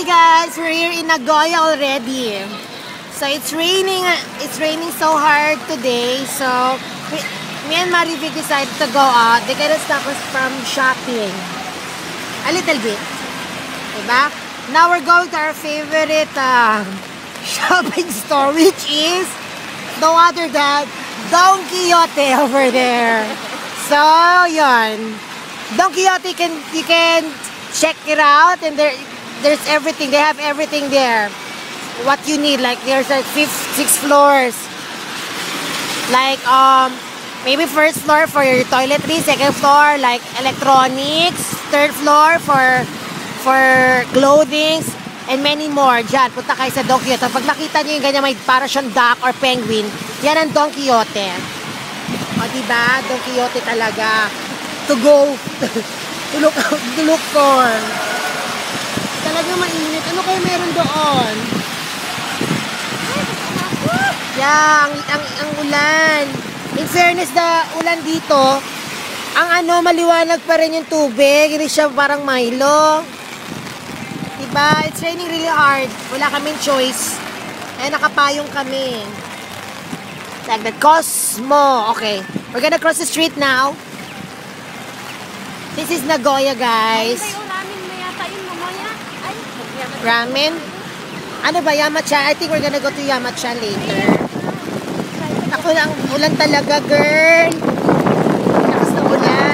Hi guys, we're here in Nagoya already. So it's raining so hard today. So me and Marivic decided to go out. They gotta stop us from shopping a little bit, diba? Now we're going to our favorite shopping store, which is no other than Don Quijote over there. So yun, Don Quijote, you can check it out, and there's everything. They have everything there. What you need, like there's like 6 floors. Like maybe first floor for your toiletries, second floor like electronics, third floor for clothing, and many more. Diyan, punta kayo sa Don Quijote. Pag nakita niyo yung ganyan, may para siyang duck or penguin, yan ang Don Quijote. O diba? Don Quijote talaga. To go, to look for. Talagang mainit. Ano kayo meron doon? Yeah, ang ulan. In fairness, ulan dito, ang maliwanag pa rin yung tubig. Hindi siya parang Milo. Diba? It's raining really hard. Wala kaming choice. Eh, nakapayong kami. Like that. Cosmo. Okay. We're gonna cross the street now. This is Nagoya, guys. Ramen? Ano ba? Yamcha? I think we're gonna go to Yamcha later. Ako lang, ulan talaga, girl. Lakas na ulan.